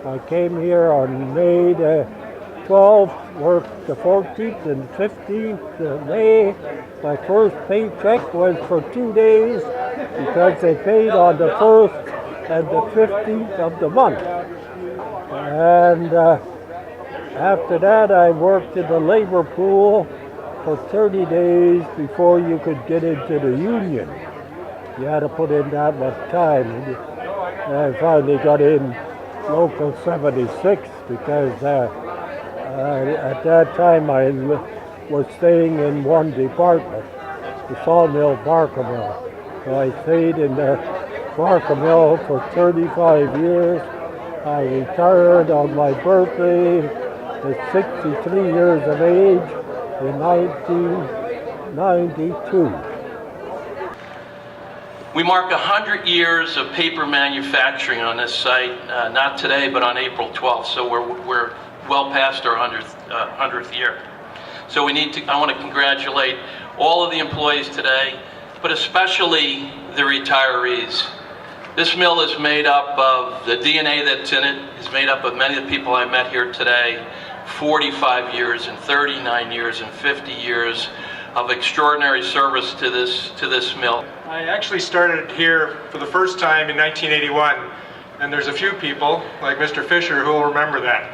I came here on May the 12th, worked the 14th and 15th of May. My first paycheck was for 2 days because they paid on the 1st and the 15th of the month. And after that, I worked in the labor pool for 30 days before you could get into the union. You had to put in that much time. And I finally got in Local 76 because at that time I was staying in one department, the sawmill Barker Mill. So I stayed in the Barker Mill for 35 years. I retired on my birthday at 63 years of age in 1992. We mark 100 years of paper manufacturing on this site, not today, but on April 12th, so we're well past our 100th year. So I want to congratulate all of the employees today, but especially the retirees. This mill is made up of, the DNA that's in it is made up of many of the people I met here today, 45 years and 39 years and 50 years of extraordinary service to this mill. I actually started here for the first time in 1981, and there's a few people, like Mr. Fisher, who will remember that.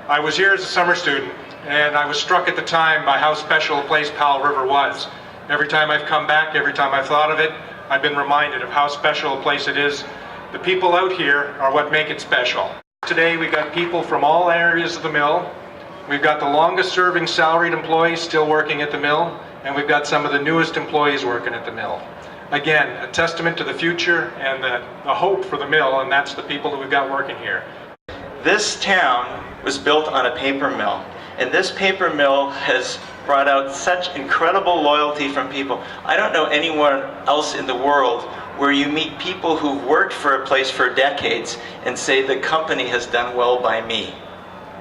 I was here as a summer student, and I was struck at the time by how special a place Powell River was. Every time I've come back, every time I've thought of it, I've been reminded of how special a place it is. The people out here are what make it special. Today we've got people from all areas of the mill. We've got the longest serving salaried employees still working at the mill, and we've got some of the newest employees working at the mill. Again, a testament to the future and the hope for the mill, and that's the people that we've got working here. This town was built on a paper mill, and this paper mill has brought out such incredible loyalty from people. I don't know anyone else in the world where you meet people who've worked for a place for decades and say the company has done well by me.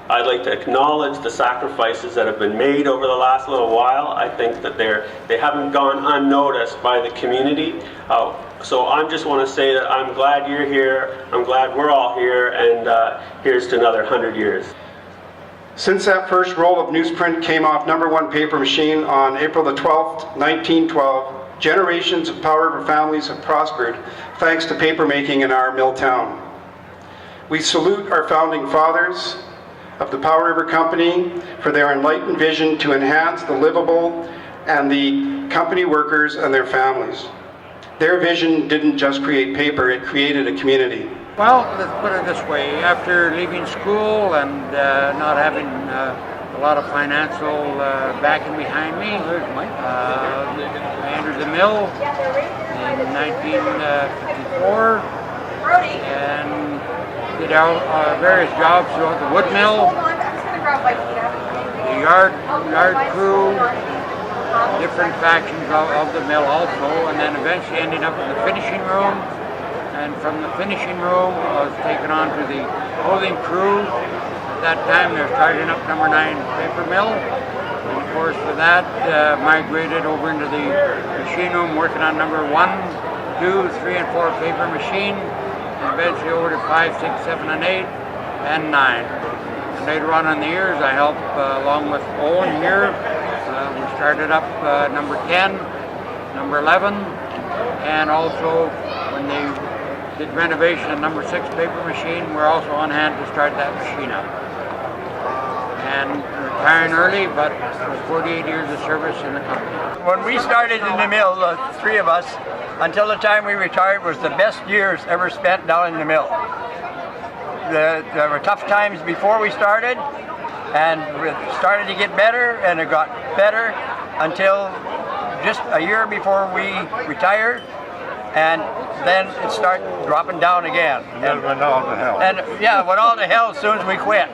I'd like to acknowledge the sacrifices that have been made over the last little while. I think that they haven't gone unnoticed by the community. So I just want to say that I'm glad you're here. I'm glad we're all here, and here's to another 100 years. Since that first roll of newsprint came off #1 paper machine on April the 12th, 1912, generations of Powell River families have prospered thanks to papermaking in our mill town. We salute our founding fathers of the Powell River Company for their enlightened vision to enhance the livable and the company workers and their families. Their vision didn't just create paper, it created a community. Well, let's put it this way. After leaving school and not having a lot of financial backing behind me, I entered the mill in 1954 and did various jobs throughout the wood mill, the yard crew, different factions of the mill also, and then eventually ended up in the finishing room. And from the finishing room, I was taken on to the clothing crew. At that time, they were starting up #9 paper mill. And of course, for that, migrated over into the machine room, working on #1, 2, 3, and 4 paper machine. And eventually over to 5, 6, 7, and 8, and 9. And later on in the years, I helped, along with Owen here, we started up #10, #11, and also when they did renovation of #6 paper machine, we're also on hand to start that machine up. And retiring early, but 48 years of service in the company. When we started in the mill, the three of us, until the time we retired, was the best years ever spent down in the mill. There were tough times before we started, and it started to get better, and it got better until just a year before we retired, and then it started dropping down again. And went all to hell. And yeah, it went all to hell as soon as we quit.